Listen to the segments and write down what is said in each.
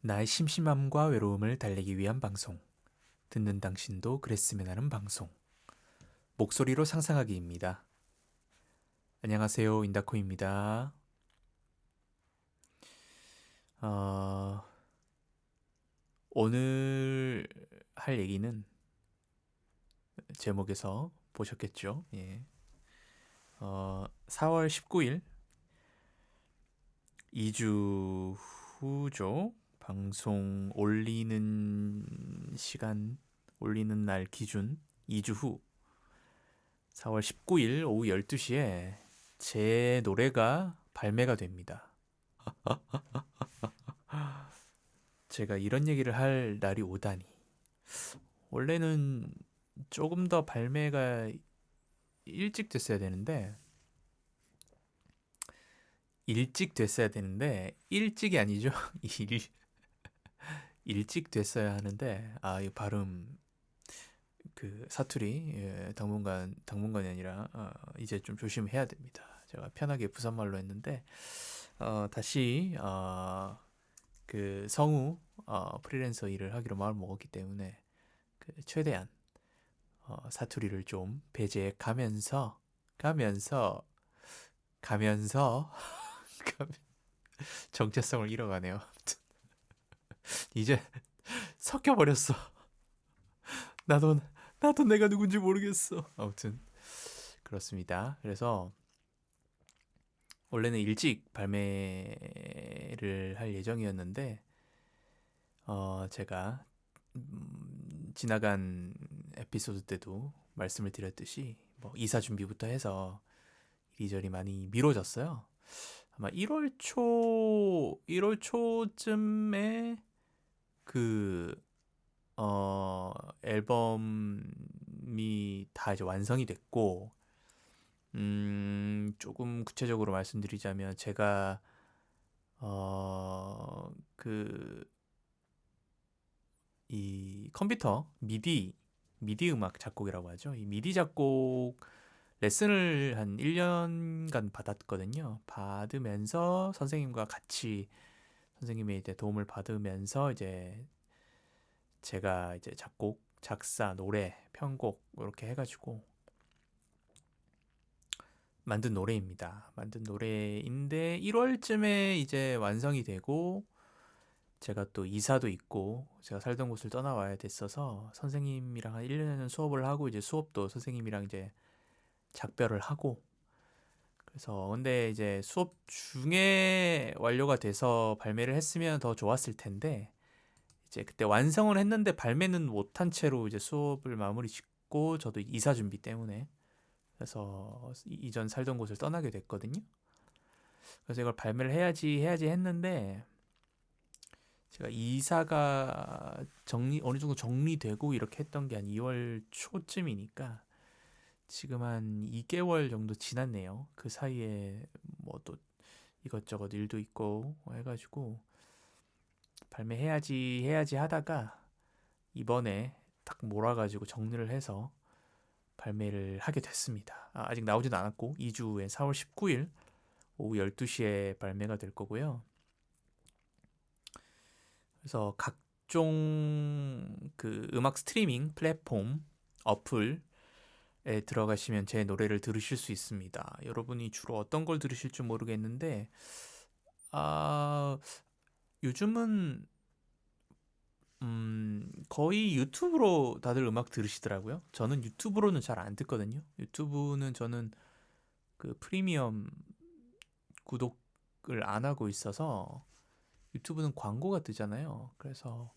나의 심심함과 외로움을 달래기 위한 방송. 듣는 당신도 그랬으면 하는 방송. 목소리로 상상하기입니다. 안녕하세요. 인다코입니다. 어, 오늘 할 얘기는 제목에서 보셨겠죠? 예. 4월 19일 2주 후죠. 방송 올리는 시간, 올리는 날 기준 2주 후 4월 19일 오후 12시에 제 노래가 발매가 됩니다. 제가 이런 얘기를 할 날이 오다니. 원래는 조금 더 발매가 일찍 됐어야 되는데, 일찍이 아니죠. 일찍 됐어야 하는데, 이 발음, 사투리, 당분간이 아니라, 이제 좀 조심해야 됩니다. 제가 편하게 부산말로 했는데, 다시, 성우 프리랜서 일을 하기로 마음 먹었기 때문에 최대한 사투리를 좀 배제해 가면서 가면서 정체성을 잃어가네요. 이제 섞여 버렸어. 나도 나도 내가 누군지 모르겠어. 아무튼 그렇습니다. 그래서 원래는 일찍 발매를 할 예정이었는데 제가 지나간 에피소드 때도 말씀을 드렸듯이 뭐 이사 준비부터 해서 이리저리 많이 미뤄졌어요. 아마 1월 초쯤에 그, 앨범이 다 이제 완성이 됐고, 조금 구체적으로 말씀드리자면 제가, 그, 이 컴퓨터 미디 음악 작곡이라고 하죠. 이 미디 작곡 레슨을 한 1년간 받았거든요. 받으면서 선생님과 같이 선생님의 이제 도움을 받으면서 이제 제가 이제 작곡, 작사, 노래, 편곡 이렇게 해가지고 만든 노래입니다. 만든 노래인데 1월쯤에 이제 완성이 되고 제가 또 이사도 있고 제가 살던 곳을 떠나와야 됐어서 선생님이랑 한 1년은 수업을 하고 이제 수업도 선생님이랑 이제 작별을 하고 그래서 근데 이제 수업 중에 완료가 돼서 발매를 했으면 더 좋았을 텐데 이제 그때 완성을 했는데 발매는 못한 채로 이제 수업을 마무리 짓고 저도 이사 준비 때문에 그래서 이전 살던 곳을 떠나게 됐거든요. 그래서 이걸 발매를 해야지 했는데 제가 이사가 어느 정도 정리되고 이렇게 했던 게 한 2월 초쯤이니까 지금 한 2개월 정도 지났네요. 그 사이에 뭐 또 이것저것 일도 있고 해가지고 발매해야지 하다가 이번에 딱 몰아가지고 정리를 해서 발매를 하게 됐습니다. 아직 나오진 않았고 2주 후에 4월 19일 오후 12시에 발매가 될 거고요. 그래서 각종 그 음악 스트리밍 플랫폼 어플에 들어가시면 제 노래를 들으실 수 있습니다. 여러분이 주로 어떤 걸 들으실지 모르겠는데 아, 요즘은 거의 유튜브로 다들 음악 들으시더라고요. 저는 유튜브로는 잘 안 듣거든요. 유튜브는 저는 그 프리미엄 구독을 안 하고 있어서 유튜브는 광고가 뜨잖아요. 그래서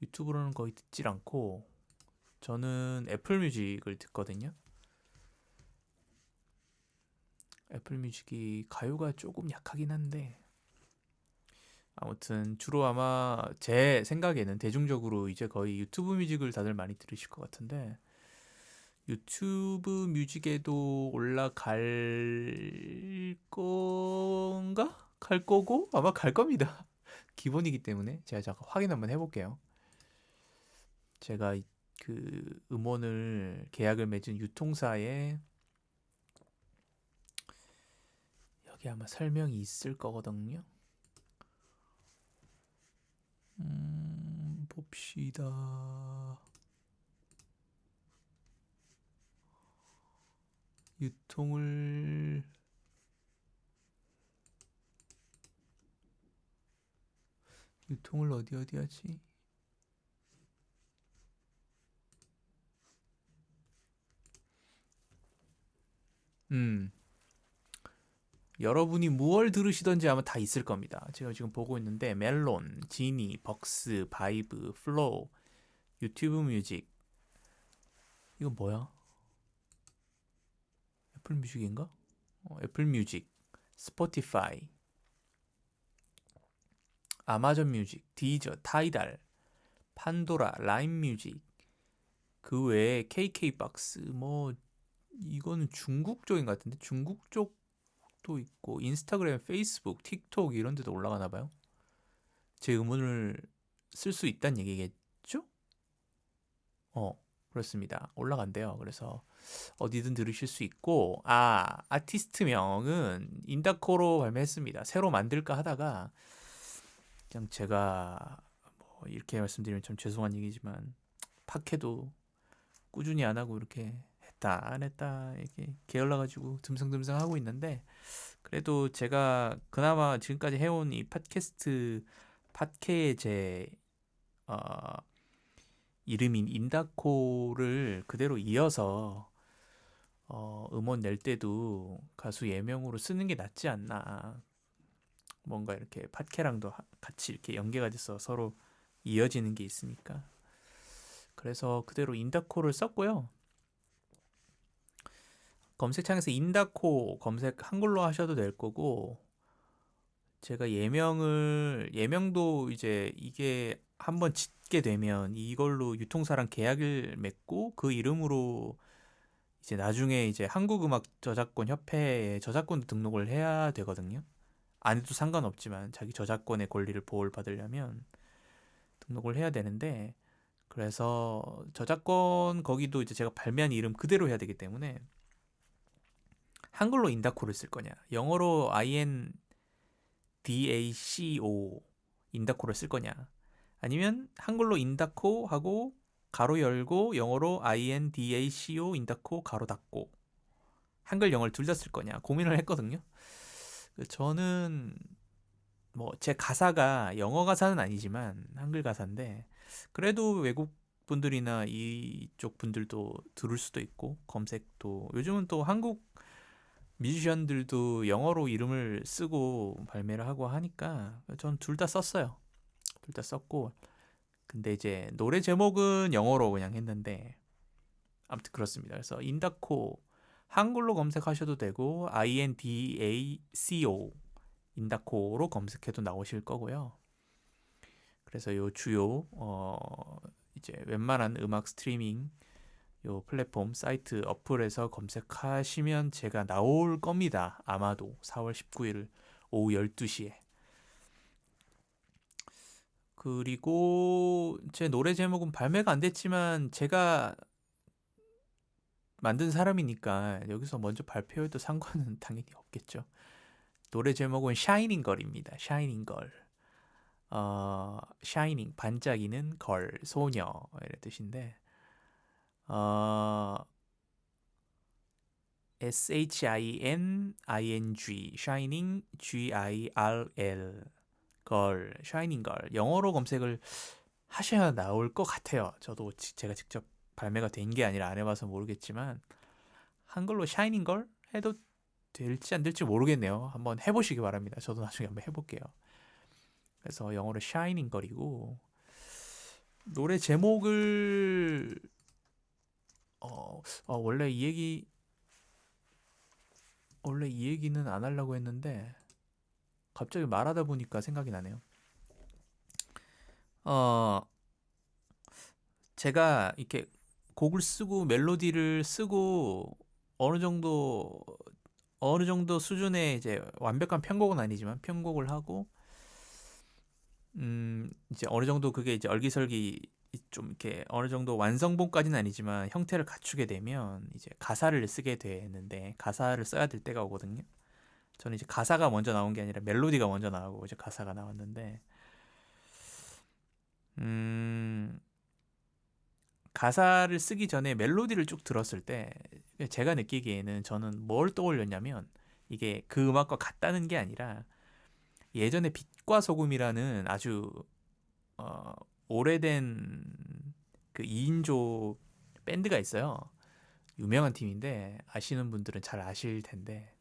유튜브로는 거의 듣질 않고 저는 애플 뮤직을 듣거든요. 애플 뮤직이 가요가 조금 약하긴 한데 아무튼 주로 아마 제 생각에는 대중적으로 이제 거의 유튜브 뮤직을 다들 많이 들으실 것 같은데 유튜브 뮤직에도 올라갈 건가? 갈 거고 아마 갈 겁니다. 기본이기 때문에 제가 잠깐 확인 한번 해볼게요. 제가 그 음원을 계약을 맺은 유통사에 여기 아마 설명이 있을 거거든요. 봅시다. 유통을 어디 하지? 여러분이 무얼 들으시던지 아마 다 있을 겁니다. 제가 지금 보고 있는데 멜론, 지니, 벅스, 바이브, 플로우, 유튜브 뮤직. 이거 뭐야? 애플 뮤직인가? 애플 뮤직, 스포티파이, 아마존 뮤직, 디저, 타이달, 판도라, 라임 뮤직. 그 외에 KK박스 뭐 이거는 중국 쪽인 것 같은데 중국 쪽도 있고 인스타그램, 페이스북, 틱톡 이런 데도 올라가나 봐요. 제 음원을 쓸 수 있다는 얘기겠죠? 그렇습니다. 올라간대요. 그래서 어디든 들으실 수 있고 아티스트명은 인다코로 발매했습니다. 새로 만들까 하다가 그냥 제가 뭐 이렇게 말씀드리면 참 죄송한 얘기지만 팟캐도 꾸준히 안 하고 이렇게 했다 안 했다 이렇게 게을러가지고 듬성듬성 하고 있는데 그래도 제가 그나마 지금까지 해온 이 팟캐의 제 어, 이름인 인다코를 그대로 이어서 음원 낼 때도 가수 예명으로 쓰는 게 낫지 않나. 뭔가 이렇게 팟캐랑도 같이 이렇게 연계가 돼서 서로 이어지는 게 있으니까. 그래서 그대로 인다코를 썼고요. 검색창에서 인다코 검색 한글로 하셔도 될 거고 제가 예명도 이제 이게 한번 짓게 되면 이걸로 유통사랑 계약을 맺고 그 이름으로 이제 나중에 이제 한국음악저작권 협회에 저작권 등록을 해야 되거든요. 안 해도 상관없지만 자기 저작권의 권리를 보호를 받으려면 등록을 해야 되는데 그래서 저작권 거기도 이제 제가 발매한 이름 그대로 해야 되기 때문에 한글로 인다코를 쓸 거냐 영어로 INDACO 인다코를 쓸 거냐 아니면 한글로 인다코 하고 가로 열고 영어로 INDACO 인다코 가로 닫고 한글 영어를 둘 다 쓸 거냐 고민을 했거든요. 저는 뭐 제 가사가 영어 가사는 아니지만 한글 가사인데 그래도 외국 분들이나 이쪽 분들도 들을 수도 있고 검색도 요즘은 또 한국 뮤지션들도 영어로 이름을 쓰고 발매를 하고 하니까 전 둘 다 썼어요. 둘 다 썼고 근데 이제 노래 제목은 영어로 그냥 했는데 아무튼 그렇습니다. 그래서 인다코 한글로 검색하셔도 되고 INDACO 인다코로 검색해도 나오실 거고요. 그래서 요 주요 이제 웬만한 음악 스트리밍 요 플랫폼 사이트 어플에서 검색하시면 제가 나올 겁니다. 아마도 4월 19일 오후 12시에. 그리고 제 노래 제목은 발매가 안 됐지만 제가 만든 사람이니까 여기서 먼저 발표해도 상관은 당연히 없겠죠. 노래 제목은 샤이닝 걸입니다. 샤이닝 걸. 샤이닝 반짝이는 걸 소녀 이런 뜻인데 SHINING shining GIRL 걸 샤이닝 걸 영어로 검색을 하셔야 나올 것 같아요. 저도 제가 직접 발매가 된 게 아니라 안 해봐서 모르겠지만 한글로 샤이닝 걸 해도 될지 안 될지 모르겠네요. 한번 해보시기 바랍니다. 저도 나중에 한번 해볼게요. 그래서 영어로 샤이닝 걸이고 노래 제목을 원래 이 얘기는 안 하려고 했는데 갑자기 말하다 보니까 생각이 나네요. 제가 이렇게 곡을 쓰고 멜로디를 쓰고 어느 정도 수준의 이제 완벽한 편곡은 아니지만 편곡을 하고 이제 어느 정도 그게 이제 얼기설기 좀 이렇게 어느 정도 완성본까지는 아니지만 형태를 갖추게 되면 이제 가사를 쓰게 되는데 가사를 써야 될 때가 오거든요. 저는 이제 가사가 먼저 나온 게 아니라 멜로디가 먼저 나오고 이제 가사가 나왔는데 가사를 쓰기 전에 멜로디를 쭉 들었을 때 제가 느끼기에는 저는 뭘 떠올렸냐면 이게 그 음악과 같다는 게 아니라 예전에 빛과 소금이라는 아주 어, 오래된 그 2인조 밴드가 있어요. 유명한 팀인데 아시는 분들은 잘 아실 텐데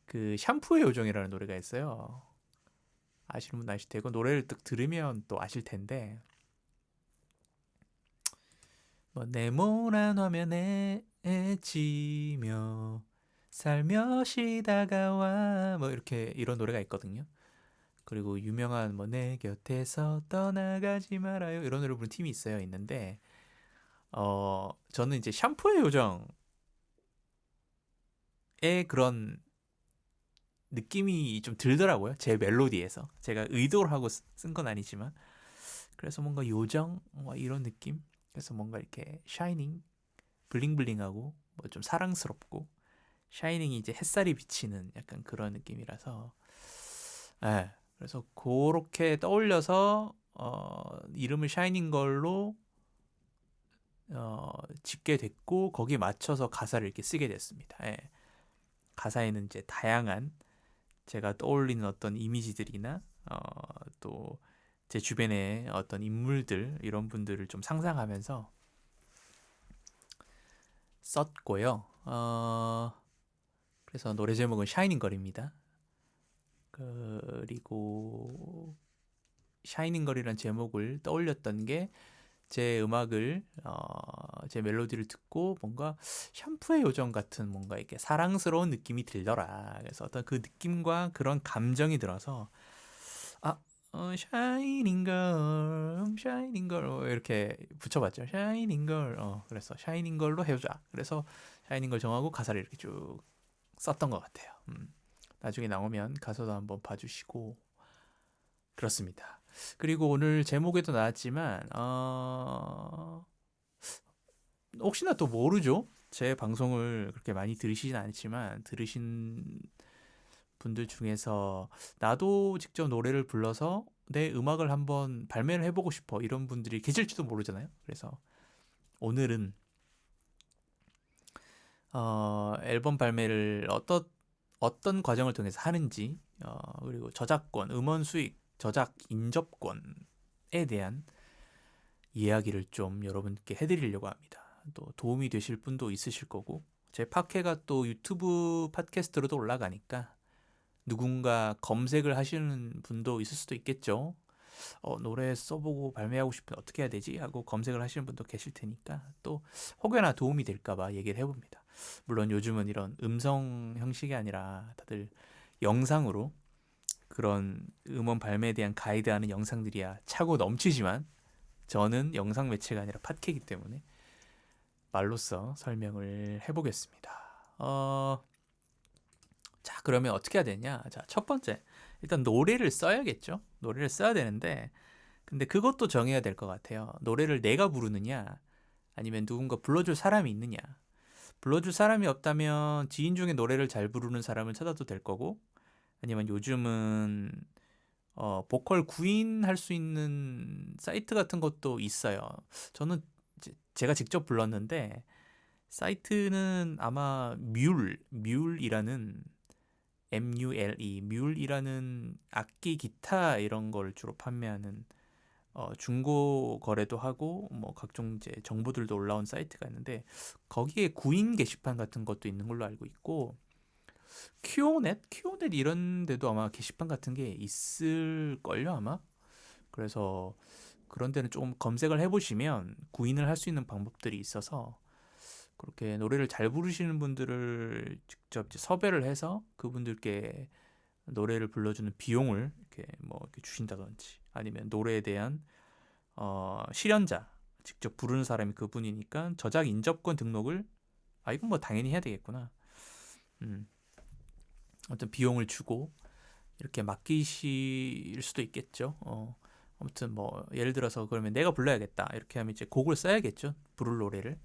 그 샴푸의 요정이라는 노래가 있어요. 아시는 분 아실 테고 노래를 딱 들으면 또 아실 텐데 뭐 네모난 화면에 지며 살며시 다가와 뭐 이렇게 이런 노래가 있거든요. 그리고 유명한 뭐 내 곁에서 떠나가지 말아요 이런 노래 부르는 팀이 있는데 저는 이제 샴푸의 요정의 그런 느낌이 좀 들더라고요. 제 멜로디에서 제가 의도를 하고 쓴 건 아니지만 그래서 뭔가 요정 뭐 이런 느낌. 그래서 뭔가 이렇게 샤이닝 블링블링하고 뭐 좀 사랑스럽고 샤이닝이 이제 햇살이 비치는 약간 그런 느낌이라서 예. 그래서 그렇게 떠올려서 이름을 샤이닝 걸로 짓게 됐고 거기에 맞춰서 가사를 이렇게 쓰게 됐습니다. 예. 가사에는 이제 다양한 제가 떠올리는 어떤 이미지들이나 또 제 주변의 어떤 인물들 이런 분들을 좀 상상하면서 썼고요. 그래서 노래 제목은 샤이닝 걸입니다. 그리고 샤이닝 걸이란 제목을 떠올렸던 게 제 음악을 제 멜로디를 듣고 뭔가 샴푸의 요정 같은 뭔가 이렇게 사랑스러운 느낌이 들더라. 그래서 어떤 그 느낌과 그런 감정이 들어서 아, 샤이닝 걸, 샤이닝 걸 이렇게 붙여봤죠. 샤이닝 걸. 그래서 샤이닝 걸로 해보자. 그래서 샤이닝 걸 정하고 가사를 이렇게 쭉 썼던 것 같아요. 나중에 나오면 가사도 한번 봐주시고 그렇습니다. 그리고 오늘 제목에도 나왔지만 혹시나 또 모르죠? 제 방송을 그렇게 많이 들으시진 않지만 들으신 분들 중에서 나도 직접 노래를 불러서 내 음악을 한번 발매를 해보고 싶어 이런 분들이 계실지도 모르잖아요. 그래서 오늘은 앨범 발매를 어떤 과정을 통해서 하는지 그리고 저작권, 음원 수익, 저작 인접권에 대한 이야기를 좀 여러분께 해드리려고 합니다. 또 도움이 되실 분도 있으실 거고 제 팟캐가 또 유튜브 팟캐스트로도 올라가니까 누군가 검색을 하시는 분도 있을 수도 있겠죠. 노래 써보고 발매하고 싶은데 어떻게 해야 되지? 하고 검색을 하시는 분도 계실 테니까 또 혹여나 도움이 될까봐 얘기를 해봅니다. 물론 요즘은 이런 음성 형식이 아니라 다들 영상으로 그런 음원 발매에 대한 가이드하는 영상들이야 차고 넘치지만 저는 영상 매체가 아니라 팟캐이기 때문에 말로써 설명을 해보겠습니다. 자, 그러면 어떻게 해야 되냐? 자, 첫 번째. 일단 노래를 써야겠죠? 노래를 써야 되는데, 근데 그것도 정해야 될 것 같아요. 노래를 내가 부르느냐, 아니면 누군가 불러줄 사람이 있느냐. 불러줄 사람이 없다면 지인 중에 노래를 잘 부르는 사람을 찾아도 될 거고, 아니면 요즘은 보컬 구인할 수 있는 사이트 같은 것도 있어요. 저는 제가 직접 불렀는데, 사이트는 아마 뮬이라는 뮬이라는 악기 기타 이런 걸 주로 판매하는 중고 거래도 하고 뭐 각종 이제 정보들도 올라온 사이트가 있는데 거기에 구인 게시판 같은 것도 있는 걸로 알고 있고 큐오넷 이런 데도 아마 게시판 같은 게 있을 걸요 아마. 그래서 그런 데는 조금 검색을 해보시면 구인을 할 수 있는 방법들이 있어서 그렇게 노래를 잘 부르시는 분들을 직접 이제 섭외를 해서 그분들께 노래를 불러주는 비용을 이렇게 뭐 이렇게 주신다든지 아니면 노래에 대한 실현자 직접 부르는 사람이 그분이니까 저작 인접권 등록을 이건 뭐 당연히 해야 되겠구나. 아무튼 비용을 주고 이렇게 맡기실 수도 있겠죠. 아무튼 뭐 예를 들어서 그러면 내가 불러야겠다 이렇게 하면 이제 곡을 써야겠죠. 부를 노래를.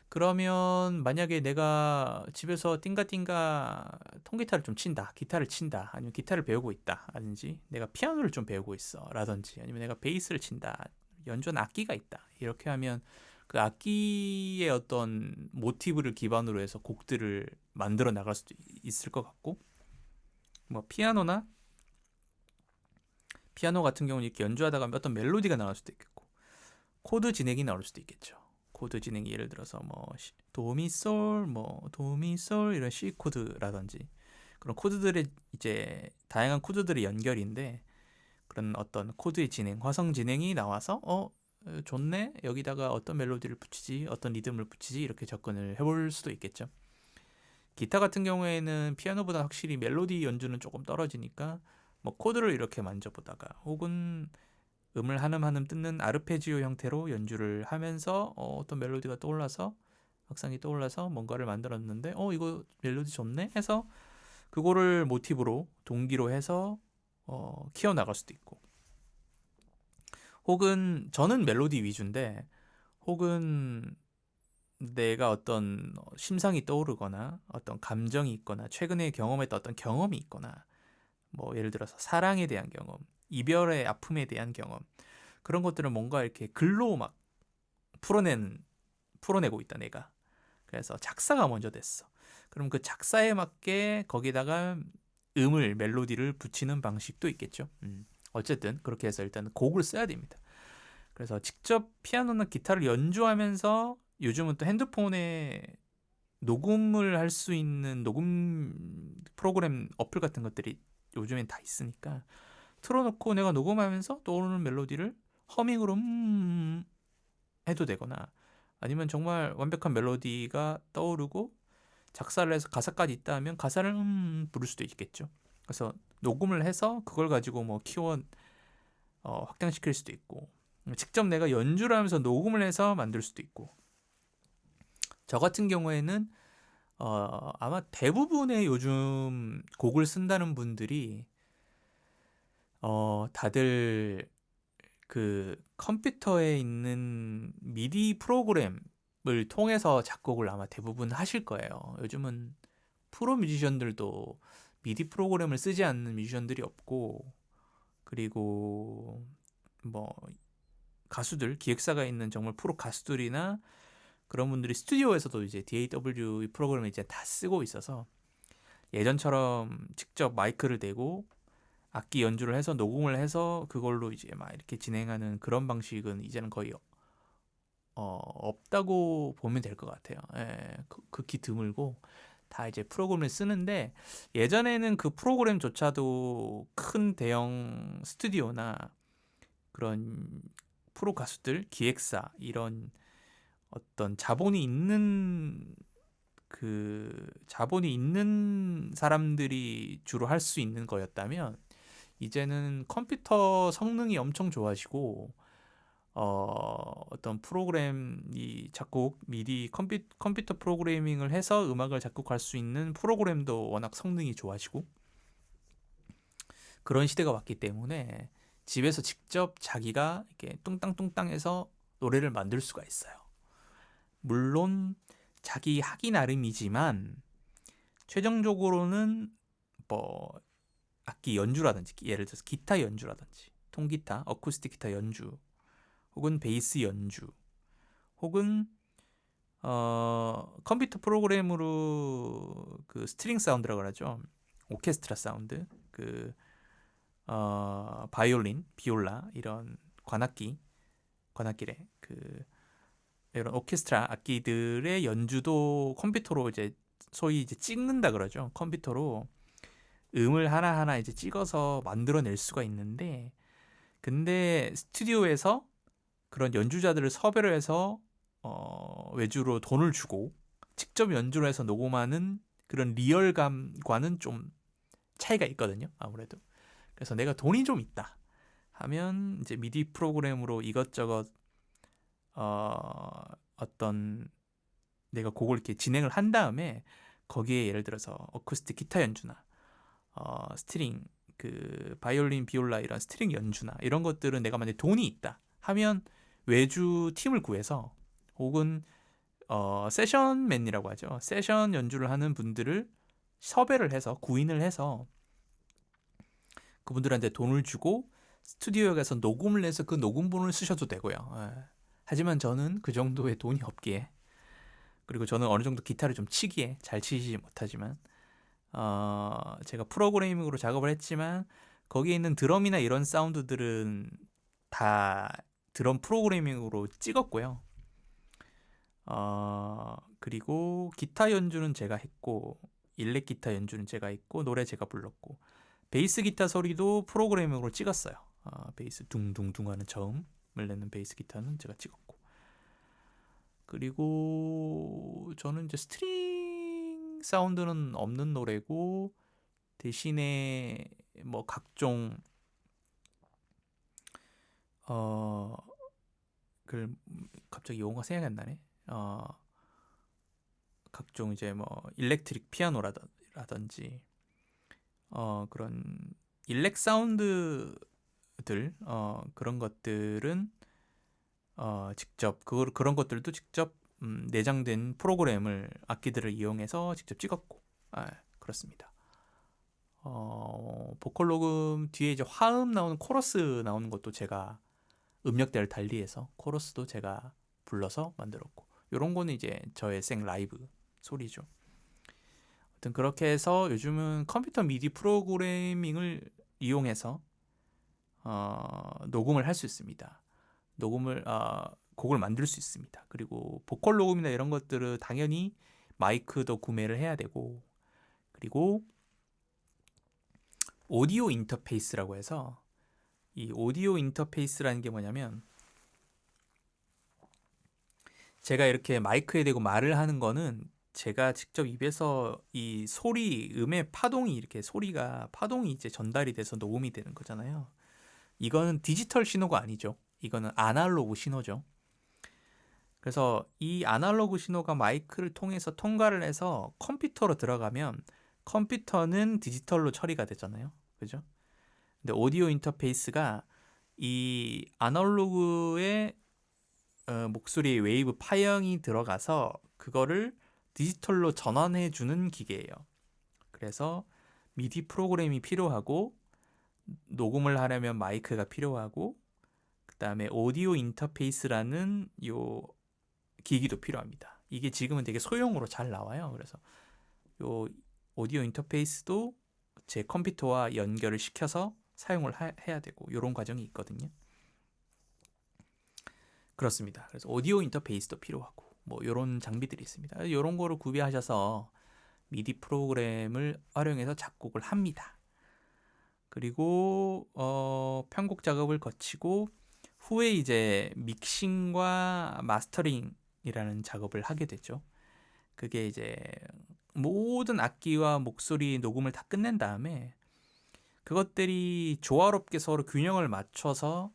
그러면 만약에 내가 집에서 띵가띵가 통기타를 좀 친다, 기타를 친다, 아니면 기타를 배우고 있다, 라든지 내가 피아노를 좀 배우고 있어, 라든지 아니면 내가 베이스를 친다, 연주한 악기가 있다. 이렇게 하면 그 악기의 어떤 모티브를 기반으로 해서 곡들을 만들어 나갈 수도 있을 것 같고, 뭐 피아노 같은 경우는 이렇게 연주하다가 어떤 멜로디가 나올 수도 있겠고, 코드 진행이 나올 수도 있겠죠. 코드 진행이 예를 들어서 뭐 도미솔, 뭐 도미솔 이런 C 코드라든지 그런 코드들의 이제 다양한 코드들의 연결인데, 그런 어떤 코드의 진행, 화성 진행이 나와서 좋네, 여기다가 어떤 멜로디를 붙이지, 어떤 리듬을 붙이지, 이렇게 접근을 해볼 수도 있겠죠. 기타 같은 경우에는 피아노보다 확실히 멜로디 연주는 조금 떨어지니까 뭐 코드를 이렇게 만져보다가, 혹은 음을 한음 한음 뜯는 아르페지오 형태로 연주를 하면서 어떤 멜로디가 떠올라서, 악상이 떠올라서 뭔가를 만들었는데 이거 멜로디 좋네 해서 그거를 모티브로 동기로 해서 키워나갈 수도 있고, 혹은 저는 멜로디 위주인데, 혹은 내가 어떤 심상이 떠오르거나 어떤 감정이 있거나 최근에 경험했던 어떤 경험이 있거나, 뭐 예를 들어서 사랑에 대한 경험, 이별의 아픔에 대한 경험, 그런 것들을 뭔가 이렇게 글로 막 풀어내고 있다 내가. 그래서 작사가 먼저 됐어. 그럼 그 작사에 맞게 거기다가 멜로디를 붙이는 방식도 있겠죠. 어쨌든 그렇게 해서 일단 곡을 써야 됩니다. 그래서 직접 피아노나 기타를 연주하면서, 요즘은 또 핸드폰에 녹음을 할 수 있는 녹음 프로그램 어플 같은 것들이 요즘엔 다 있으니까, 틀어놓고 내가 녹음하면서 떠오르는 멜로디를 허밍으로 해도 되거나, 아니면 정말 완벽한 멜로디가 떠오르고 작사를 해서 가사까지 있다 하면 가사를 부를 수도 있겠죠. 그래서 녹음을 해서 그걸 가지고 뭐 키워드 확장시킬 수도 있고, 직접 내가 연주를 하면서 녹음을 해서 만들 수도 있고. 저 같은 경우에는 아마 대부분의 요즘 곡을 쓴다는 분들이 다들 그 컴퓨터에 있는 미디 프로그램을 통해서 작곡을 아마 대부분 하실 거예요. 요즘은 프로 뮤지션들도 미디 프로그램을 쓰지 않는 뮤지션들이 없고, 그리고 뭐 가수들, 기획사가 있는 정말 프로 가수들이나 그런 분들이 스튜디오에서도 이제 DAW 프로그램을 이제 다 쓰고 있어서, 예전처럼 직접 마이크를 대고 악기 연주를 해서 녹음을 해서 그걸로 이제 막 이렇게 진행하는 그런 방식은 이제는 거의 없다고 보면 될 것 같아요. 예, 극히 드물고 다 이제 프로그램을 쓰는데, 예전에는 그 프로그램조차도 큰 대형 스튜디오나 그런 프로 가수들, 기획사, 이런 어떤 자본이 있는 사람들이 주로 할 수 있는 거였다면, 이제는 컴퓨터 성능이 엄청 좋아지고 어떤 프로그램이 작곡 미디 컴퓨터 프로그래밍을 해서 음악을 작곡할 수 있는 프로그램도 워낙 성능이 좋아지고, 그런 시대가 왔기 때문에 집에서 직접 자기가 이렇게 뚱땅뚱땅해서 노래를 만들 수가 있어요. 물론 자기 하기 나름이지만, 최종적으로는 뭐 악기 연주라든지, 예를 들어서 기타 연주라든지, 통기타, 어쿠스틱 기타 연주, 혹은 베이스 연주, 혹은 컴퓨터 프로그램으로 그 스트링 사운드라고 하죠. 오케스트라 사운드, 그 바이올린, 비올라, 이런 관악기래, 그 이런 오케스트라 악기들의 연주도 컴퓨터로 이제 소위 이제 찍는다 그러죠. 컴퓨터로 음을 하나하나 이제 찍어서 만들어낼 수가 있는데, 근데 스튜디오에서 그런 연주자들을 섭외를 해서 외주로 돈을 주고 직접 연주를 해서 녹음하는 그런 리얼감과는 좀 차이가 있거든요, 아무래도. 그래서 내가 돈이 좀 있다 하면 이제 미디 프로그램으로 이것저것 어떤 내가 곡을 이렇게 진행을 한 다음에, 거기에 예를 들어서 어쿠스틱 기타 연주나 스트링, 그 바이올린, 비올라 이런 스트링 연주나 이런 것들은 내가 만약에 돈이 있다 하면 외주 팀을 구해서, 혹은 세션맨이라고 하죠. 세션 연주를 하는 분들을 섭외를 해서 구인을 해서 그분들한테 돈을 주고 스튜디오에 가서 녹음을 해서 그 녹음본을 쓰셔도 되고요. 예. 하지만 저는 그 정도의 돈이 없기에, 그리고 저는 어느 정도 기타를 좀 치기에, 잘 치지 못하지만 제가 프로그래밍으로 작업을 했지만 거기에 있는 드럼이나 이런 사운드들은 다 드럼 프로그래밍으로 찍었고요. 그리고 기타 연주는 제가 했고, 일렉 기타 연주는 제가 했고, 노래 제가 불렀고, 베이스 기타 소리도 프로그래밍으로 찍었어요. 베이스 둥둥둥 하는 저음을 내는 베이스 기타는 제가 찍었고, 그리고 저는 이제 스트링 사운드는 없는 노래고, 대신에 뭐 각종 그 갑자기 용어가 생각이 안 나네. 각종 이제 뭐 일렉트릭 피아노라든지 그런 일렉 사운드들, 그런 것들은 직접 그런 것들도 직접 내장된 프로그램을, 악기들을 이용해서 직접 찍었고, 그렇습니다. 보컬 녹음 뒤에 이제 화음 나오는, 코러스 나오는 것도 제가 음역대를 달리해서 코러스도 제가 불러서 만들었고, 요런 거는 이제 저의 생 라이브 소리죠. 아무튼 그렇게 해서 요즘은 컴퓨터 미디 프로그래밍을 이용해서 녹음을 할 수 있습니다. 곡을 만들 수 있습니다. 그리고 보컬 녹음이나 이런 것들은 당연히 마이크도 구매를 해야 되고, 그리고 오디오 인터페이스라고 해서, 이 오디오 인터페이스라는 게 뭐냐면, 제가 이렇게 마이크에 대고 말을 하는 거는 제가 직접 입에서 이 음의 파동이, 이렇게 소리가 파동이 이제 전달이 돼서 녹음이 되는 거잖아요. 이거는 디지털 신호가 아니죠. 이거는 아날로그 신호죠. 그래서 이 아날로그 신호가 마이크를 통해서 통과를 해서 컴퓨터로 들어가면 컴퓨터는 디지털로 처리가 되잖아요. 그죠? 근데 오디오 인터페이스가 이 아날로그의 목소리의 웨이브 파형이 들어가서 그거를 디지털로 전환해 주는 기계예요. 그래서 미디 프로그램이 필요하고, 녹음을 하려면 마이크가 필요하고, 그 다음에 오디오 인터페이스라는 요 기기도 필요합니다. 이게 지금은 되게 소형으로 잘 나와요. 그래서 요 오디오 인터페이스도 제 컴퓨터와 연결을 시켜서 사용을 해야 되고, 이런 과정이 있거든요. 그렇습니다. 그래서 오디오 인터페이스도 필요하고, 뭐 이런 장비들이 있습니다. 이런 거를 구비하셔서 미디 프로그램을 활용해서 작곡을 합니다. 그리고 편곡 작업을 거치고 후에 이제 믹싱과 마스터링이라는 작업을 하게 되죠. 그게 이제 모든 악기와 목소리 녹음을 다 끝낸 다음에 그것들이 조화롭게 서로 균형을 맞춰서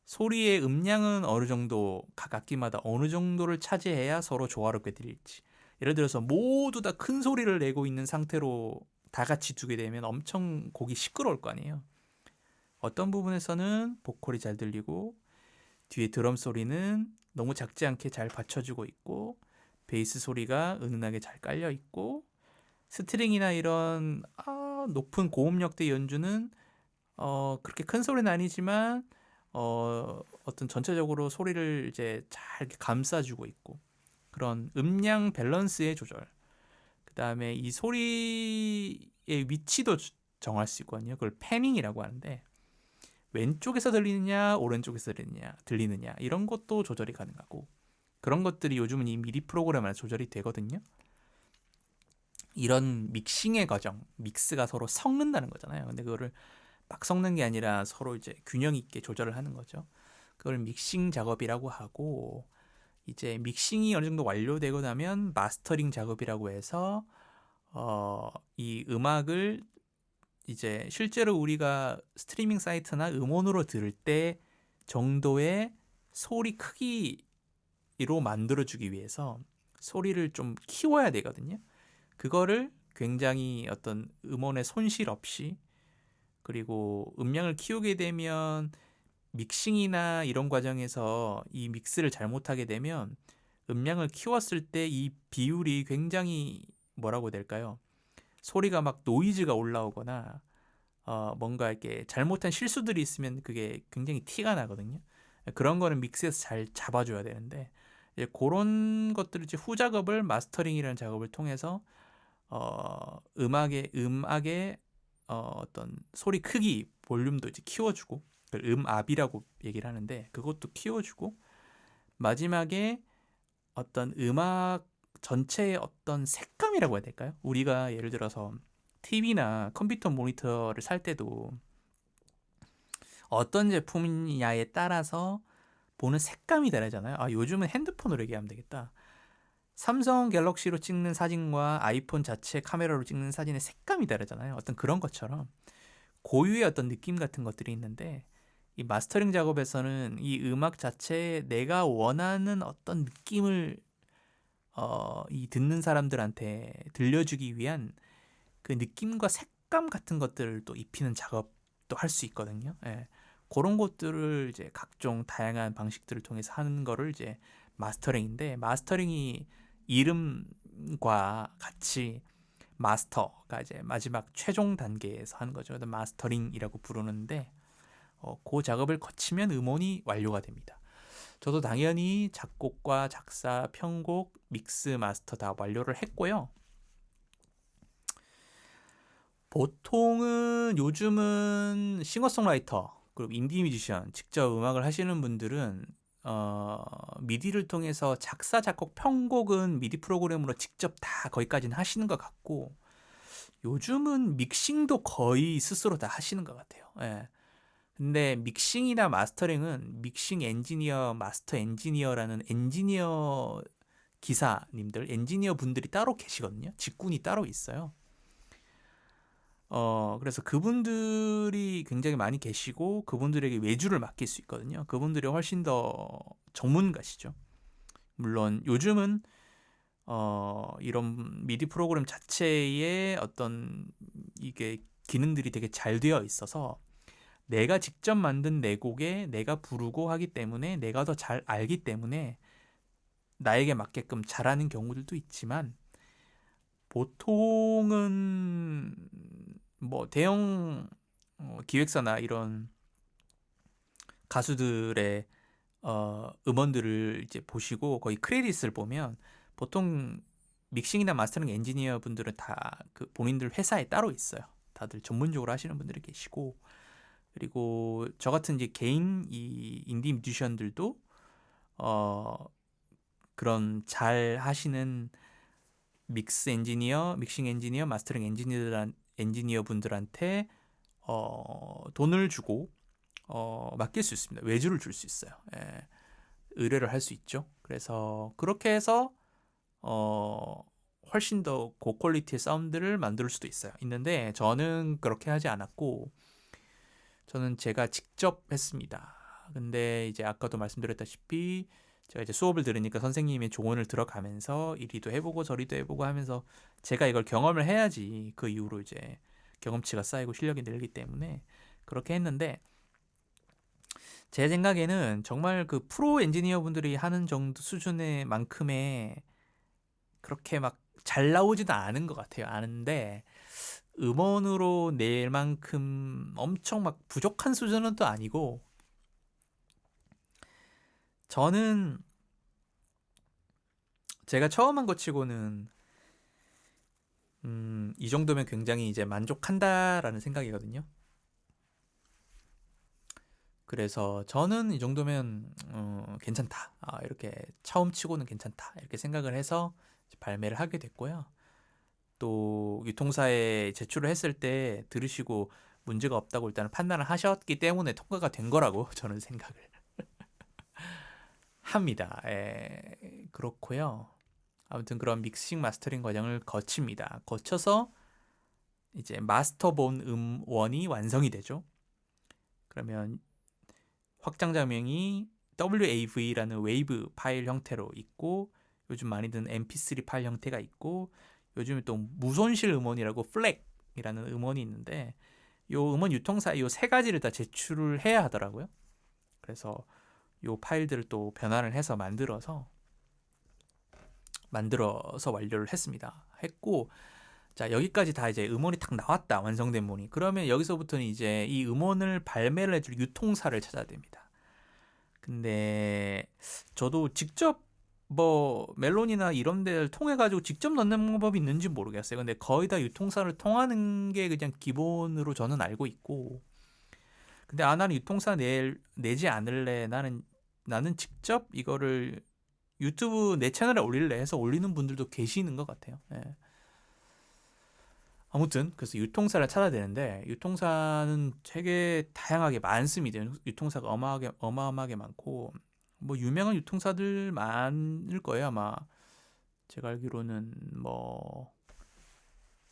소리의 음량은 어느 정도, 각 악기마다 어느 정도를 차지해야 서로 조화롭게 들릴지. 예를 들어서 모두 다 큰 소리를 내고 있는 상태로 다 같이 두게 되면 엄청 곡이 시끄러울 거 아니에요. 어떤 부분에서는 보컬이 잘 들리고, 뒤에 드럼 소리는 너무 작지 않게 잘 받쳐주고 있고, 베이스 소리가 은은하게 잘 깔려 있고, 스트링이나 이런 높은 고음역대 연주는 그렇게 큰 소리는 아니지만 어떤 전체적으로 소리를 이제 잘 감싸주고 있고, 그런 음량 밸런스의 조절, 그 다음에 이 소리의 위치도 정할 수 있거든요. 그걸 패닝이라고 하는데, 왼쪽에서 들리느냐 오른쪽에서 들리느냐 이런 것도 조절이 가능하고, 그런 것들이 요즘은 이 미디 프로그램 안에 조절이 되거든요. 이런 믹싱의 과정, 믹스가 서로 섞는다는 거잖아요. 근데 그거를 막 섞는 게 아니라 서로 이제 균형 있게 조절을 하는 거죠. 그걸 믹싱 작업이라고 하고, 이제 믹싱이 어느 정도 완료되고 나면 마스터링 작업이라고 해서 이 음악을 이제 실제로 우리가 스트리밍 사이트나 음원으로 들을 때 정도의 소리 크기로 만들어주기 위해서 소리를 좀 키워야 되거든요. 그거를 굉장히 어떤 음원의 손실 없이, 그리고 음량을 키우게 되면 믹싱이나 이런 과정에서 이 믹스를 잘못하게 되면 음량을 키웠을 때 이 비율이 굉장히, 뭐라고 해야 될까요? 소리가 막 노이즈가 올라오거나 뭔가 이렇게 잘못한 실수들이 있으면 그게 굉장히 티가 나거든요. 그런 거는 믹스해서 잘 잡아줘야 되는데 이제 그런 것들을 이제 후작업을 마스터링이라는 작업을 통해서 음악의 어떤 소리 크기, 볼륨도 이제 키워주고 그걸 음압이라고 얘기를 하는데 그것도 키워주고 마지막에 어떤 음악 전체의 어떤 색감이라고 해야 될까요? 우리가 예를 들어서 TV나 컴퓨터 모니터를 살 때도 어떤 제품이냐에 따라서 보는 색감이 다르잖아요. 요즘은 핸드폰으로 얘기하면 되겠다. 삼성 갤럭시로 찍는 사진과 아이폰 자체 카메라로 찍는 사진의 색감이 다르잖아요. 어떤 그런 것처럼 고유의 어떤 느낌 같은 것들이 있는데 이 마스터링 작업에서는 이 음악 자체에 내가 원하는 어떤 느낌을 이 듣는 사람들한테 들려주기 위한 그 느낌과 색감 같은 것들을 또 입히는 작업도 할 수 있거든요. 예. 그런 것들을 이제 각종 다양한 방식들을 통해서 하는 거를 이제 마스터링인데 마스터링이 이름과 같이 마스터가 이제 마지막 최종 단계에서 하는 거죠. 마스터링이라고 부르는데 그 작업을 거치면 음원이 완료가 됩니다. 저도 당연히 작곡과 작사, 편곡, 믹스, 마스터 다 완료를 했고요. 보통은 요즘은 싱어송라이터 그리고 인디 뮤지션 직접 음악을 하시는 분들은 미디를 통해서 작사, 작곡, 편곡은 미디 프로그램으로 직접 다 거기까지는 하시는 것 같고 요즘은 믹싱도 거의 스스로 다 하시는 것 같아요. 예. 근데 믹싱이나 마스터링은 믹싱 엔지니어, 마스터 엔지니어라는 엔지니어 기사님들, 엔지니어 분들이 따로 계시거든요. 직군이 따로 있어요. 그래서 그분들이 굉장히 많이 계시고 그분들에게 외주를 맡길 수 있거든요. 그분들이 훨씬 더 전문가시죠. 물론 요즘은 이런 미디 프로그램 자체에 어떤 이게 기능들이 되게 잘 되어 있어서 내가 직접 만든 내 곡에 내가 부르고 하기 때문에 내가 더 잘 알기 때문에 나에게 맞게끔 잘하는 경우들도 있지만 보통은 뭐 대형 기획사나 이런 가수들의 음원들을 이제 보시고 거기 크레딧을 보면 보통 믹싱이나 마스터링 엔지니어 분들은 다 그 본인들 회사에 따로 있어요. 다들 전문적으로 하시는 분들이 계시고 그리고 저 같은 이제 개인 이 인디 뮤지션들도 어 그런 잘 하시는 믹싱 엔지니어, 마스터링 엔지니어 분들한테 돈을 주고 맡길 수 있습니다. 외주를 줄 수 있어요. 예, 의뢰를 할 수 있죠. 그래서 그렇게 해서 어, 훨씬 더 고퀄리티의 사운드를 만들 수도 있는데 저는 그렇게 하지 않았고 저는 제가 직접 했습니다. 근데 이제 아까도 말씀드렸다시피 제가 이제 수업을 들으니까 선생님의 조언을 들어가면서 이리도 해보고 저리도 해보고 하면서 제가 이걸 경험을 해야지 그 이후로 이제 경험치가 쌓이고 실력이 늘기 때문에 그렇게 했는데 제 생각에는 정말 그 프로 엔지니어 분들이 하는 정도 수준의 만큼의 그렇게 막 잘 나오지도 않은 것 같아요. 아는데 음원으로 낼 만큼 엄청 막 부족한 수준은 또 아니고 저는 제가 처음 한 것 치고는 이 정도면 굉장히 이제 만족한다라는 생각이거든요. 그래서 저는 이 정도면 괜찮다. 이렇게 처음 치고는 괜찮다. 이렇게 생각을 해서 발매를 하게 됐고요. 또 유통사에 제출을 했을 때 들으시고 문제가 없다고 일단은 판단을 하셨기 때문에 통과가 된 거라고 저는 생각을 합니다. 그렇고요. 아무튼 그런 믹싱 마스터링 과정을 거칩니다. 거쳐서 이제 마스터본 음원이 완성이 되죠. 그러면 확장 자명이 WAV라는 웨이브 파일 형태로 있고 요즘 많이 드는 MP3 파일 형태가 있고 요즘에 또 무손실 음원이라고 플렉이라는 음원이 있는데 요 음원 유통사에 요 세 가지를 다 제출을 해야 하더라고요. 그래서 요 파일들을 또 변환을 해서 만들어서 완료를 했습니다. 했고 자, 여기까지 다 이제 음원이 딱 나왔다. 완성된 음원이. 그러면 여기서부터는 이제 이 음원을 발매를 해줄 유통사를 찾아야 됩니다. 근데 저도 직접 뭐 멜론이나 이런 데를 통해 가지고 직접 넣는 방법이 있는지 모르겠어요. 근데 거의 다 유통사를 통하는 게 그냥 기본으로 저는 알고 있고. 근데 나는 유통사 내지 않을래. 나는 직접 이거를 유튜브 내 채널에 올릴래 해서 올리는 분들도 계시는 것 같아요. 예. 아무튼 그래서 유통사를 찾아야 되는데 유통사는 되게 다양하게 많습니다. 유통사가 어마어마하게 많고 뭐 유명한 유통사들 많을 거예요 아마. 제가 알기로는 뭐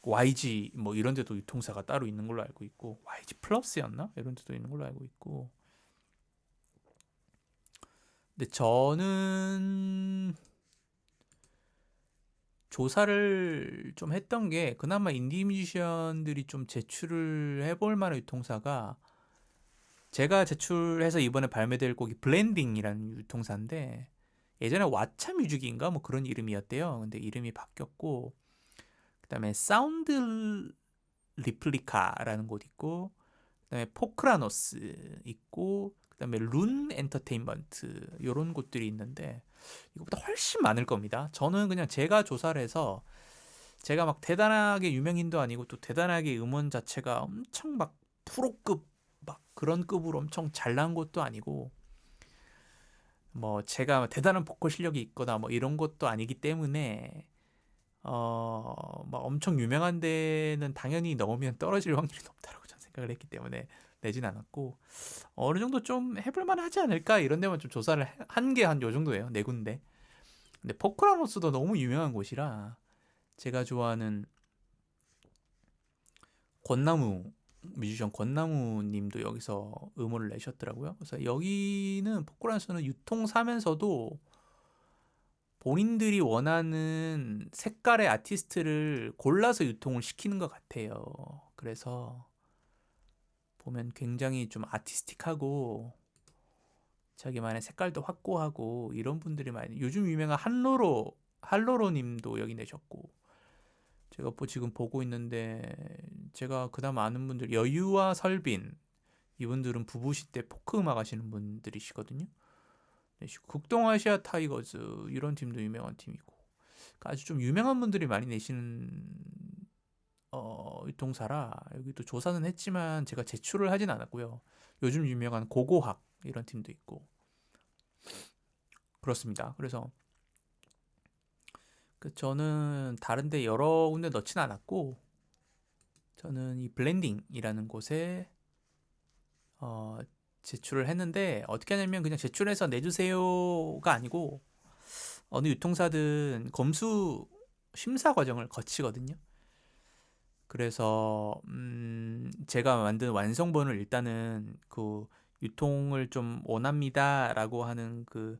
YG 뭐 이런 데도 유통사가 따로 있는 걸로 알고 있고 YG 플러스였나? 이런 데도 있는 걸로 알고 있고. 근데 저는 조사를 좀 했던 게 그나마 인디 뮤지션들이 좀 제출을 해볼 만한 유통사가 제가 제출해서 이번에 발매될 곡이 블렌딩이라는 유통사인데 예전에 왓챠 뮤직인가 뭐 그런 이름이었대요. 근데 이름이 바뀌었고 그다음에 사운드 리플리카라는 곳 있고 그다음에 포크라노스 있고 그다음에 룬 엔터테인먼트 이런 곳들이 있는데 이것보다 훨씬 많을 겁니다. 저는 그냥 제가 조사를 해서 제가 막 대단하게 유명인도 아니고 또 대단하게 음원 자체가 엄청 막 프로급 막 그런 급으로 엄청 잘난 것도 아니고 뭐 제가 대단한 보컬 실력이 있거나 뭐 이런 것도 아니기 때문에 막 엄청 유명한 데는 당연히 넣으면 떨어질 확률이 높다라고 저는 생각을 했기 때문에 내진 않았고 어느 정도 좀 해볼 만하지 않을까 이런 데만 좀 조사를 한 게 한 요 정도예요. 네 군데. 근데 포크라노스도 너무 유명한 곳이라 제가 좋아하는 권나무 뮤지션 권나무 님도 여기서 음원을 내셨더라고요. 그래서 여기는 포크라노스는 유통사면서도 본인들이 원하는 색깔의 아티스트를 골라서 유통을 시키는 것 같아요. 그래서 보면 굉장히 좀 아티스틱하고 자기만의 색깔도 확고하고 이런 분들이 많이 요즘 유명한 할로로 님도 여기 내셨고 제가 지금 보고 있는데 제가 그다음 아는 분들 여유와 설빈 이분들은 부부시 때 포크 음악 하시는 분들이시거든요. 극동아시아 타이거즈 이런 팀도 유명한 팀이고 그러니까 아주 좀 유명한 분들이 많이 내시는 유통사라 여기도 조사는 했지만 제가 제출을 하진 않았고요. 요즘 유명한 고고학 이런 팀도 있고 그렇습니다. 그래서 저는 다른데 여러 군데 넣진 않았고 저는 이 블렌딩이라는 곳에 제출을 했는데 어떻게 하냐면 그냥 제출해서 내주세요가 아니고 어느 유통사든 검수 심사 과정을 거치거든요. 그래서 제가 만든 완성본을 일단은 그 유통을 좀 원합니다라고 하는 그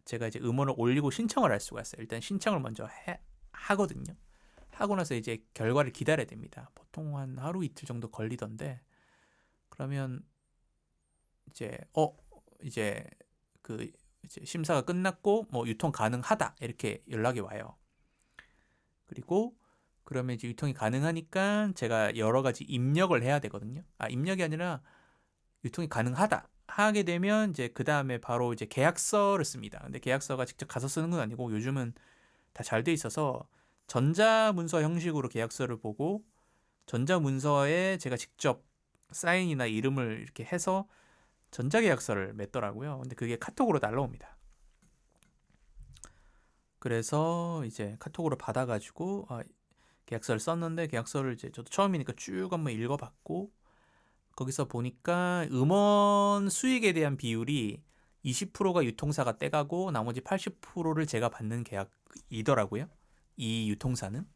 제가 이제 음원을 올리고 신청을 할 수가 있어요. 일단 신청을 먼저 하거든요. 하고 나서 이제 결과를 기다려야 됩니다. 보통 한 하루 이틀 정도 걸리던데 그러면 이제 이제 그 이제 심사가 끝났고 뭐 유통 가능하다 이렇게 연락이 와요. 그리고 그러면 이제 유통이 가능하니까 제가 여러 가지 입력을 해야 되거든요. 입력이 아니라 유통이 가능하다 하게 되면 이제 그 다음에 바로 이제 계약서를 씁니다. 근데 계약서가 직접 가서 쓰는 건 아니고 요즘은 다 잘 돼 있어서 전자문서 형식으로 계약서를 보고 전자문서에 제가 직접 사인이나 이름을 이렇게 해서 전자계약서를 맺더라고요. 근데 그게 카톡으로 날라옵니다. 그래서 이제 카톡으로 받아가지고 계약서를 썼는데 계약서를 이제 저도 처음이니까 쭉 한번 읽어봤고 거기서 보니까 음원 수익에 대한 비율이 20%가 유통사가 떼가고 나머지 80%를 제가 받는 계약이더라고요. 이 유통사는.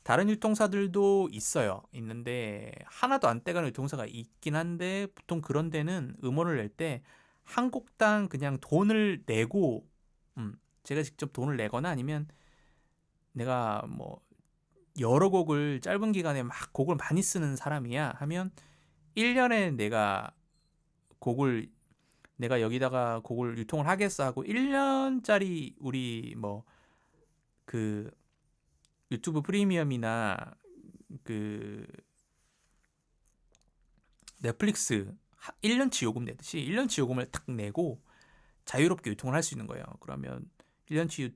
다른 유통사들도 있어요. 있는데 하나도 안 떼가는 유통사가 있긴 한데 보통 그런 데는 음원을 낼 때 한 곡당 그냥 돈을 내고 제가 직접 돈을 내거나 아니면 내가 뭐 여러 곡을 짧은 기간에 막 곡을 많이 쓰는 사람이야 하면 1년에 내가 여기다가 곡을 유통을 하겠어 하고 1년짜리 우리 뭐 그 유튜브 프리미엄이나 그 넷플릭스 1년치 요금 내듯이 1년치 요금을 딱 내고 자유롭게 유통을 할 수 있는 거예요. 그러면 1년치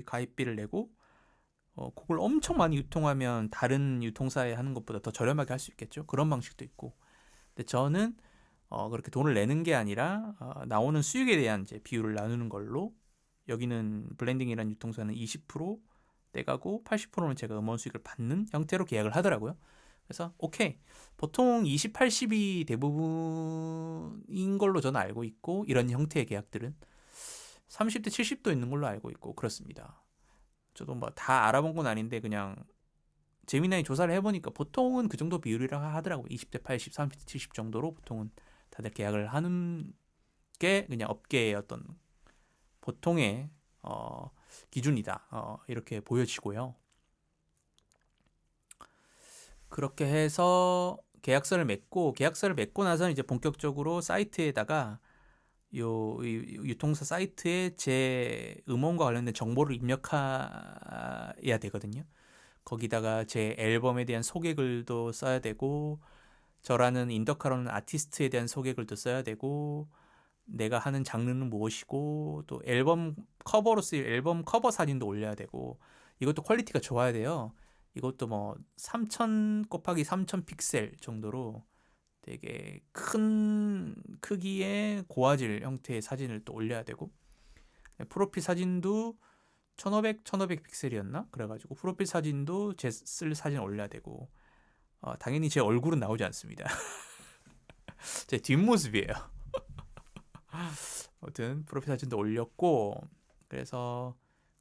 가입비를 내고 그걸 엄청 많이 유통하면 다른 유통사에 하는 것보다 더 저렴하게 할 수 있겠죠. 그런 방식도 있고. 근데 저는 그렇게 돈을 내는 게 아니라 나오는 수익에 대한 이제 비율을 나누는 걸로, 여기는 블렌딩이라는 유통사는 20% 떼가고 80%는 제가 음원 수익을 받는 형태로 계약을 하더라고요. 그래서 오케이, 보통 20, 80이 대부분인 걸로 저는 알고 있고, 이런 형태의 계약들은 30대 70도 있는 걸로 알고 있고 그렇습니다. 저도 뭐 다 알아본 건 아닌데 그냥 재미나게 조사를 해보니까 보통은 그 정도 비율이라 하더라고요. 20대 80, 30대 70 정도로 보통은 다들 계약을 하는 게 그냥 업계의 어떤 보통의 기준이다, 이렇게 보여지고요. 그렇게 해서 계약서를 맺고 나서는 이제 본격적으로 사이트에다가 유통사 사이트에 제 음원과 관련된 정보를 입력해야 되거든요. 거기다가 제 앨범에 대한 소개글도 써야 되고, 저라는 인더카로는 아티스트에 대한 소개글도 써야 되고, 내가 하는 장르는 무엇이고, 또 앨범 커버로 쓰일 앨범 커버 사진도 올려야 되고, 이것도 퀄리티가 좋아야 돼요. 이것도 뭐 3000 곱하기 3000 픽셀 정도로 되게 큰 크기의 고화질 형태의 사진을 또 올려야 되고, 프로필 사진도 1500 픽셀이었나? 그래가지고 프로필 사진도 제 쓸 사진 올려야 되고, 당연히 제 얼굴은 나오지 않습니다. 제 뒷모습이에요. 아무튼 프로필 사진도 올렸고, 그래서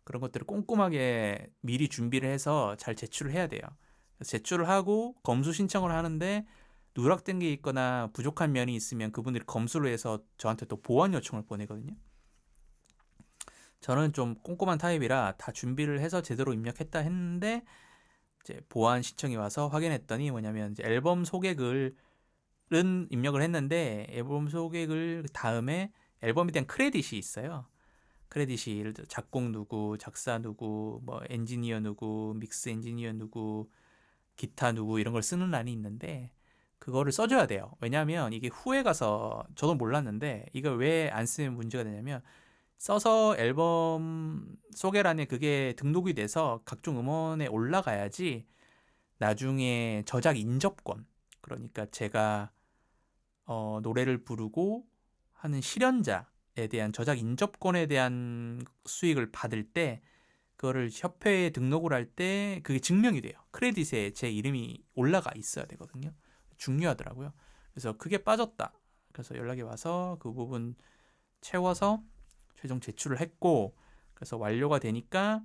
그런 것들을 꼼꼼하게 미리 준비를 해서 잘 제출을 해야 돼요. 제출을 하고 검수 신청을 하는데 누락된 게 있거나 부족한 면이 있으면 그분들이 검수를 해서 저한테 또 보완 요청을 보내거든요. 저는 좀 꼼꼼한 타입이라 다 준비를 해서 제대로 입력했다 했는데, 이제 보완 신청이 와서 확인했더니 뭐냐면, 이제 앨범 소개글은 입력을 했는데 앨범 소개글 다음에 앨범에 대한 크레딧이 있어요. 크레딧이 예를 들어 작곡 누구, 작사 누구, 뭐 엔지니어 누구, 믹스 엔지니어 누구, 기타 누구, 이런 걸 쓰는 란이 있는데 그거를 써줘야 돼요. 왜냐하면 이게 후에 가서, 저도 몰랐는데 이걸 왜 안 쓰면 문제가 되냐면, 써서 앨범 소개란에 그게 등록이 돼서 각종 음원에 올라가야지 나중에 저작 인접권, 그러니까 제가 노래를 부르고 하는 실현자에 대한 저작 인접권에 대한 수익을 받을 때, 그거를 협회에 등록을 할 때 그게 증명이 돼요. 크레딧에 제 이름이 올라가 있어야 되거든요. 중요하더라고요. 그래서 그게 빠졌다. 그래서 연락이 와서 그 부분 채워서 최종 제출을 했고, 그래서 완료가 되니까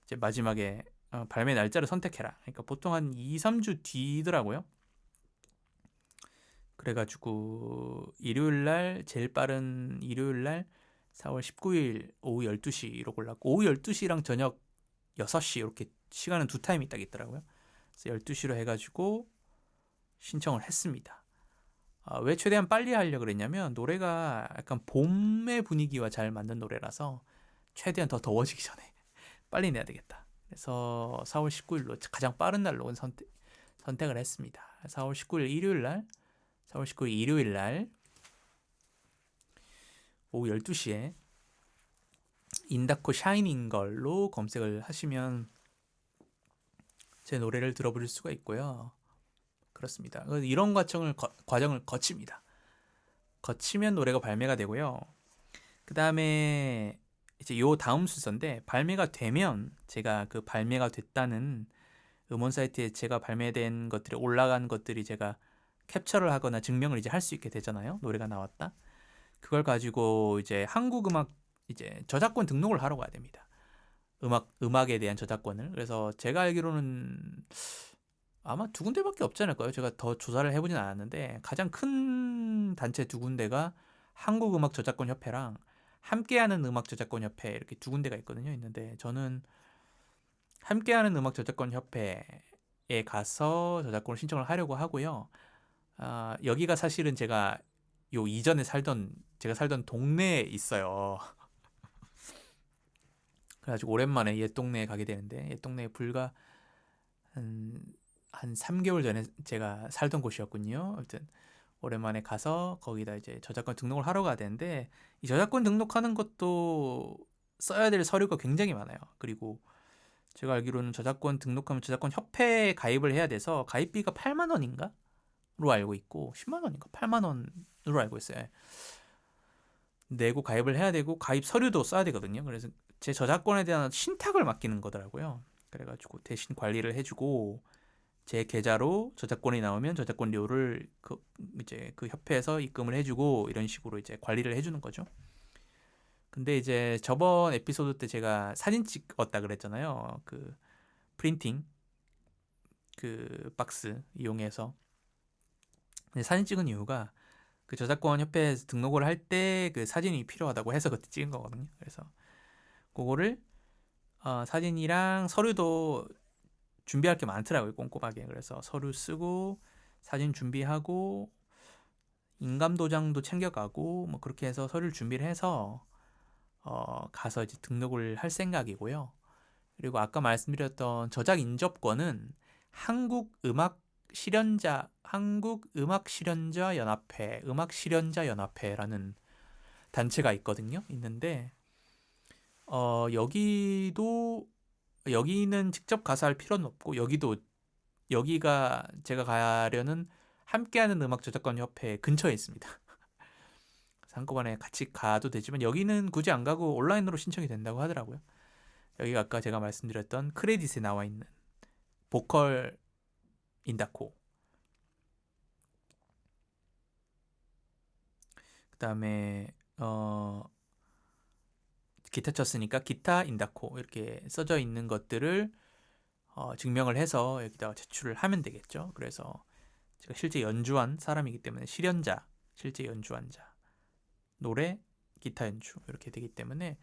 이제 마지막에 발매 날짜를 선택해라. 그러니까 보통 한 2, 3주 뒤더라고요. 그래가지고 제일 빠른 일요일 날 4월 19일 오후 12시로 골랐고, 오후 12시랑 저녁 6시 이렇게 시간은 두 타임이 딱 있더라고요. 그래서 12시로 해가지고 신청을 했습니다. 왜 최대한 빨리 하려고 그랬냐면, 노래가 약간 봄의 분위기와 잘 맞는 노래라서 최대한 더 더워지기 전에 빨리 내야 되겠다. 그래서 4월 19일로 가장 빠른 날로 선택을 했습니다. 4월 19일 일요일 날, 4월 19일 일요일 날 오후 12시에 인다코 샤이닝 걸로 검색을 하시면 제 노래를 들어볼 수가 있고요. 그렇습니다. 이런 과정을 거칩니다. 거치면 노래가 발매가 되고요. 그 다음에 이제 요 다음 순서인데, 발매가 되면 제가 그 발매가 됐다는 음원 사이트에 제가 발매된 것들이 올라간 것들이 제가 캡처를 하거나 증명을 이제 할 수 있게 되잖아요. 노래가 나왔다. 그걸 가지고 이제 한국 음악 이제 저작권 등록을 하러 가야 됩니다. 음악에 대한 저작권을. 그래서 제가 알기로는 아마 두 군데밖에 없지 않을까요? 제가 더 조사를 해보진 않았는데, 가장 큰 단체 두 군데가 한국음악저작권협회랑 함께하는 음악저작권협회, 이렇게 두 군데가 있는데 저는 함께하는 음악저작권협회에 가서 저작권을 신청을 하려고 하고요. 여기가 사실은 제가 제가 살던 동네에 있어요. 그래가지고 오랜만에 옛 동네에 가게 되는데, 옛 동네에 불과 한, 한 3개월 전에 제가 살던 곳이었군요. 아무튼 오랜만에 가서 거기다 이제 저작권 등록을 하러 가야 되는데 이 저작권 등록하는 것도 써야 될 서류가 굉장히 많아요. 그리고 제가 알기로는 저작권 등록하면 저작권 협회에 가입을 해야 돼서 가입비가 8만 원인가? 로 알고 있고 10만 원인가? 8만 원으로 알고 있어요. 내고 가입을 해야 되고 가입 서류도 써야 되거든요. 그래서 제 저작권에 대한 신탁을 맡기는 거더라고요. 그래가지고 대신 관리를 해주고 제 계좌로 저작권이 나오면 저작권료를 이제 그 협회에서 입금을 해주고 이런 식으로 이제 관리를 해주는 거죠. 근데 이제 저번 에피소드 때 제가 사진 찍었다 그랬잖아요. 그 프린팅 그 박스 이용해서 사진 찍은 이유가 그 저작권 협회에서 등록을 할 때 그 사진이 필요하다고 해서 그때 찍은 거거든요. 그래서 그거를 사진이랑 서류도 준비할 게 많더라고요. 꼼꼼하게. 그래서 서류 쓰고 사진 준비하고 인감 도장도 챙겨가고 뭐 그렇게 해서 서류를 준비를 해서 가서 이제 등록을 할 생각이고요. 그리고 아까 말씀드렸던 저작 인접권은 한국음악실현자 연합회라는 단체가 있거든요. 있는데 여기는 직접 가서 할 필요는 없고 여기가 제가 가려는 함께하는 음악 저작권 협회 근처에 있습니다. 한꺼번에 같이 가도 되지만 여기는 굳이 안 가고 온라인으로 신청이 된다고 하더라고요. 여기가 아까 제가 말씀드렸던 크레딧에 나와 있는 보컬 인다코, 그 다음에 기타 쳤으니까 기타 인다코 이렇게 써져 있는 것들을 증명을 해서 여기다가 제출을 하면 되겠죠. 그래서 제가 실제 연주한 사람이기 때문에 실제 연주한 자, 노래, 기타 연주 이렇게 되기 때문에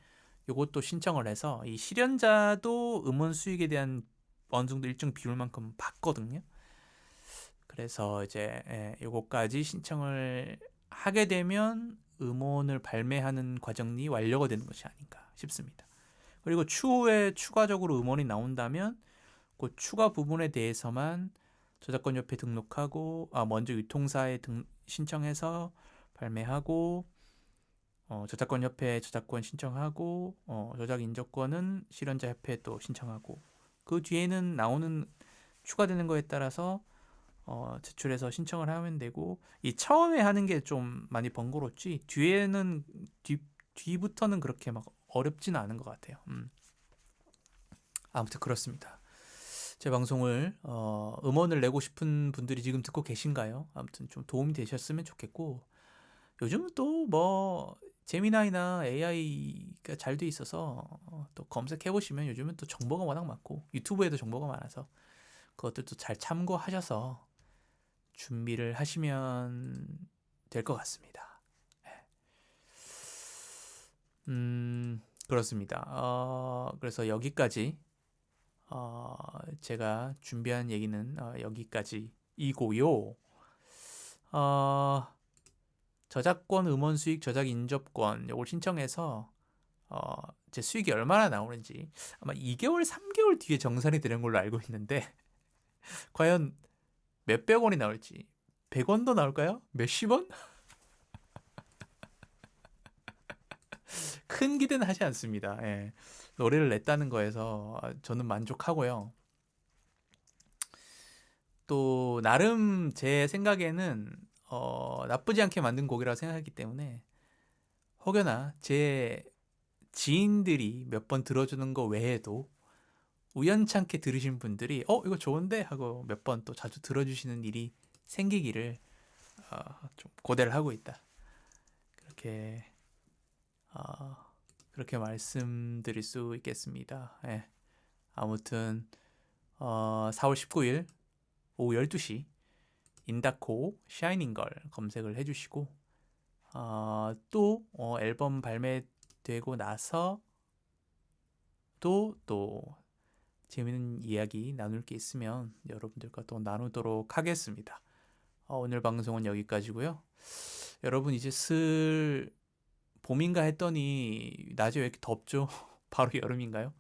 이것도 신청을 해서 이 실현자도 음원 수익에 대한 어느 정도 일정 비율만큼 받거든요. 그래서 이제 요거까지 신청을 하게 되면 음원을 발매하는 과정이 완료가 되는 것이 아닌가 싶습니다. 그리고 추후에 추가적으로 음원이 나온다면 그 추가 부분에 대해서만 저작권협회 등록하고 먼저 유통사에 신청해서 발매하고 저작권협회에 저작권 신청하고 저작인접권은 실현자협회에 또 신청하고 그 뒤에는 나오는 추가되는 거에 따라서 제출해서 신청을 하면 되고 이 처음에 하는 게 좀 많이 번거롭지 뒤부터는 그렇게 막 어렵지는 않은 것 같아요. 아무튼 그렇습니다. 제 방송을 음원을 내고 싶은 분들이 지금 듣고 계신가요? 아무튼 좀 도움이 되셨으면 좋겠고 요즘은 또 뭐 제미나이나 AI가 잘 돼 있어서 또 검색해 보시면 요즘은 또 정보가 워낙 많고 유튜브에도 정보가 많아서 그것들도 잘 참고하셔서 준비를 하시면 될 것 같습니다. 그렇습니다. 그래서 여기까지 제가 준비한 얘기는 여기까지이고요. 저작권 음원 수익 저작 인접권 이걸 신청해서 제 수익이 얼마나 나오는지 아마 2개월 3개월 뒤에 정산이 되는 걸로 알고 있는데 과연 몇백 원이 나올지 100원도 나올까요? 몇십 원? 큰 기대는 하지 않습니다. 예. 노래를 냈다는 거에서 저는 만족하고요. 또 나름 제 생각에는 나쁘지 않게 만든 곡이라고 생각했기 때문에 혹여나 제 지인들이 몇 번 들어주는 거 외에도 우연찮게 들으신 분들이 이거 좋은데 하고 몇 번 또 자주 들어주시는 일이 생기기를 좀 고대를 하고 있다. 그렇게 그렇게 말씀드릴 수 있겠습니다. 예. 아무튼 4월 19일 오후 12시 인다코 샤이닝걸 검색을 해주시고 또 앨범 발매되고 나서 또 재밌는 이야기 나눌 게 있으면 여러분들과 또 나누도록 하겠습니다. 오늘 방송은 여기까지고요. 여러분 이제 슬 봄인가 했더니 낮에 왜 이렇게 덥죠? 바로 여름인가요?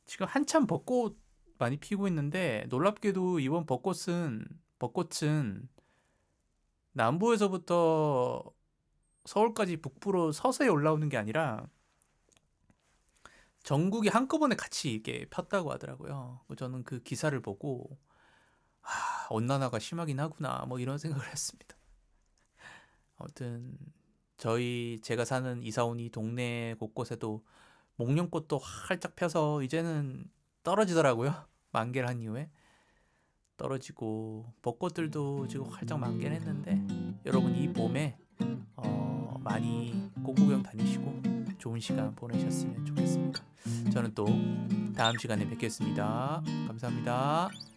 지금 한참 벚꽃 많이 피고 있는데 놀랍게도 이번 벚꽃은 남부에서부터 서울까지 북부로 서서히 올라오는 게 아니라 전국이 한꺼번에 같이 이게 폈다고 하더라고요. 저는 그 기사를 보고 온난화가 심하긴 하구나 뭐 이런 생각을 했습니다. 아무튼 제가 사는 이사온이 동네 곳곳에도 목련꽃도 활짝 펴서 이제는 떨어지더라고요. 만개를 한 이후에 떨어지고 벚꽃들도 지금 활짝 만개를 했는데 여러분 이 봄에 많이 꽃구경 다니시고 좋은 시간 보내셨으면 좋겠습니다. 저는 또 다음 시간에 뵙겠습니다. 감사합니다.